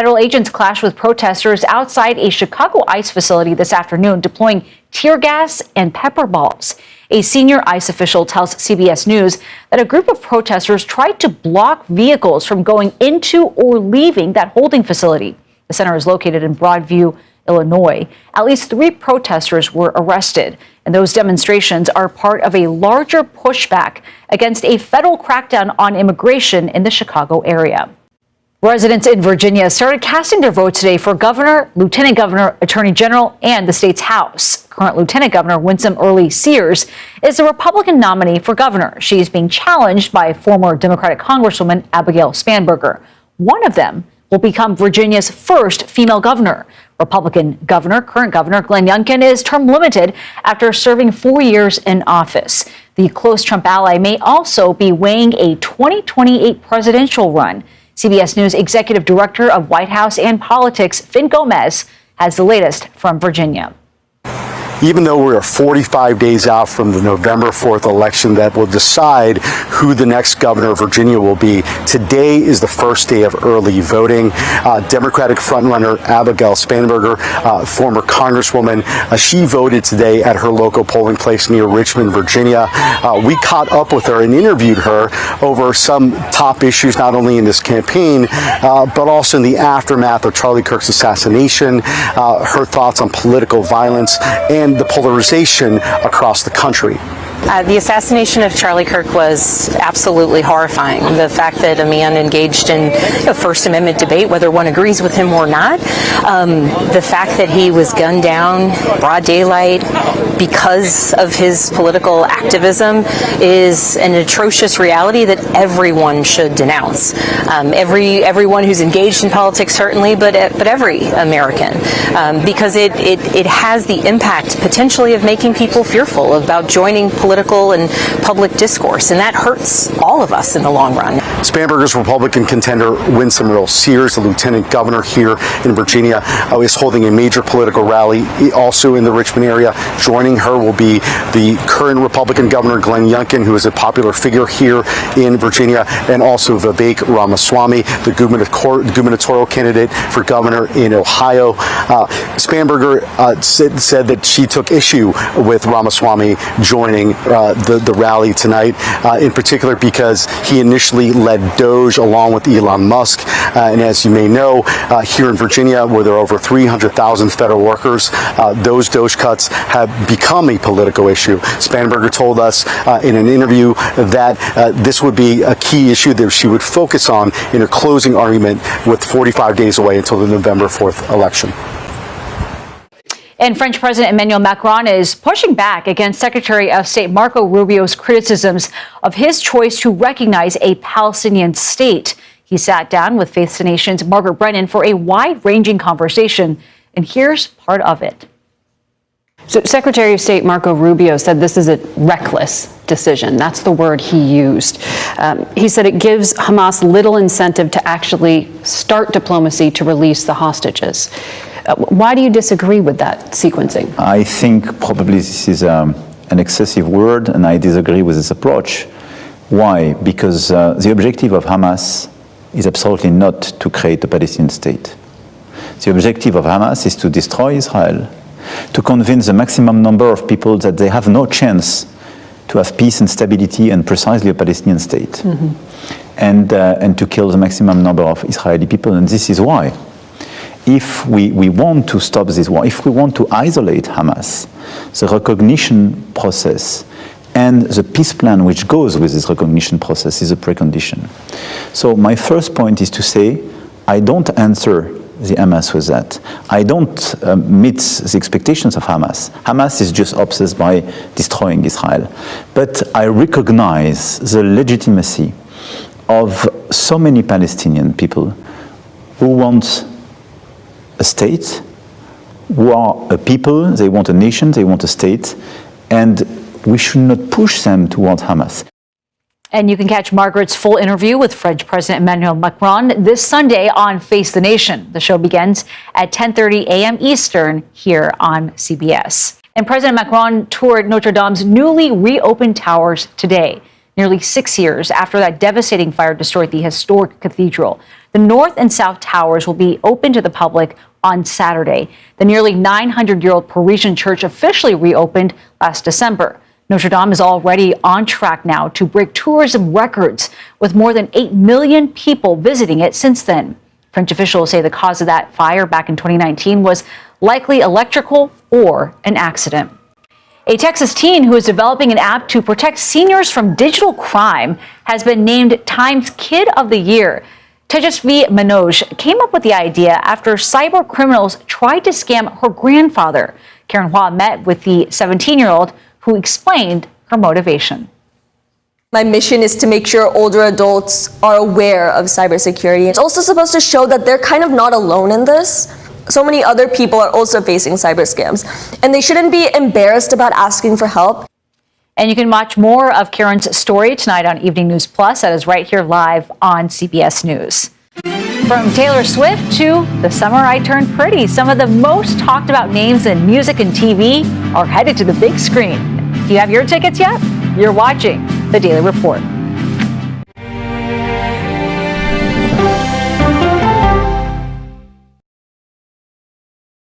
Federal agents clashed with protesters outside a Chicago ICE facility this afternoon, deploying tear gas and pepper balls. A senior ICE official tells CBS News that a group of protesters tried to block vehicles from going into or leaving that holding facility. The center is located in Broadview, Illinois. At least 3 protesters were arrested, and those demonstrations are part of a larger pushback against a federal crackdown on immigration in the Chicago area. Residents in Virginia started casting their vote today for governor, lieutenant governor, attorney general, and the state's House. Current Lieutenant Governor Winsome Early-Sears is the Republican nominee for governor. She is being challenged by former Democratic Congresswoman Abigail Spanberger. One of them will become Virginia's first female governor. Republican current governor Glenn Youngkin is term limited after serving 4 years in office. The close Trump ally may also be weighing a 2028 presidential run. CBS News Executive Director of White House and Politics, Finn Gomez, has the latest from Virginia. Even though we're 45 days out from the November 4th election that will decide who the next governor of Virginia will be, today is the first day of early voting. Democratic frontrunner Abigail Spanberger, former Congresswoman, she voted today at her local polling place near Richmond, Virginia. We caught up with her and interviewed her over some top issues, not only in this campaign, but also in the aftermath of Charlie Kirk's assassination, her thoughts on political violence and the polarization across the country. The assassination of Charlie Kirk was absolutely horrifying. The fact that a man engaged in a First Amendment debate, whether one agrees with him or not, the fact that he was gunned down broad daylight because of his political activism is an atrocious reality that everyone should denounce. Everyone who's engaged in politics, certainly, but every American, because it has the impact potentially of making people fearful about joining political and public discourse, and that hurts all of us in the long run. Spanberger's Republican contender Winsome Early-Sears, the lieutenant governor here in Virginia, is holding a major political rally also in the Richmond area. Joining her will be the current Republican governor Glenn Youngkin, who is a popular figure here in Virginia, and also Vivek Ramaswamy, the gubernatorial candidate for governor in Ohio. Spanberger said that she took issue with Ramaswamy joining the rally tonight, in particular because he initially led Doge along with Elon Musk. And as you may know, here in Virginia, where there are over 300,000 federal workers, those Doge cuts have become a political issue. Spanberger told us in an interview that this would be a key issue that she would focus on in her closing argument with 45 days away until the November 4th election. And French President Emmanuel Macron is pushing back against Secretary of State Marco Rubio's criticisms of his choice to recognize a Palestinian state. He sat down with Faith to Nation's Margaret Brennan for a wide-ranging conversation, and here's part of it. So Secretary of State Marco Rubio said this is a reckless decision. That's the word he used. He said it gives Hamas little incentive to actually start diplomacy to release the hostages. Why do you disagree with that sequencing? I think probably this is an excessive word, and I disagree with this approach. Why? Because the objective of Hamas is absolutely not to create a Palestinian state. The objective of Hamas is to destroy Israel, to convince the maximum number of people that they have no chance to have peace and stability and precisely a Palestinian state, and to kill the maximum number of Israeli people. And this is why, if we want to stop this war, if we want to isolate Hamas, the recognition process and the peace plan which goes with this recognition process is a precondition. So my first point is to say, I don't answer the Hamas with that. I don't meet the expectations of Hamas. Hamas is just obsessed by destroying Israel. But I recognize the legitimacy of so many Palestinian people who want a state, who are a people, they want a nation, they want a state, and we should not push them toward Hamas. And you can catch Margaret's full interview with French President Emmanuel Macron this Sunday on Face the Nation. The show begins at 10:30 a.m. Eastern here on CBS. And President Macron toured Notre Dame's newly reopened towers today, nearly 6 years after that devastating fire destroyed the historic cathedral. The north and south towers will be open to the public on Saturday. The nearly 900-year-old Parisian church officially reopened last December. Notre Dame is already on track now to break tourism records, with more than 8 million people visiting it since then. French officials say the cause of that fire back in 2019 was likely electrical or an accident. A Texas teen who is developing an app to protect seniors from digital crime has been named Time's Kid of the Year. Tejasvi Manoj came up with the idea after cyber criminals tried to scam her grandfather. Karen Hua met with the 17-year-old who explained her motivation. My mission is to make sure older adults are aware of cybersecurity. It's also supposed to show that they're kind of not alone in this. So many other people are also facing cyber scams, and they shouldn't be embarrassed about asking for help. And you can watch more of Karen's story tonight on Evening News Plus. That is right here live on CBS News. From Taylor Swift to The Summer I Turned Pretty, some of the most talked about names in music and TV are headed to the big screen. Do you have your tickets yet? You're watching The Daily Report.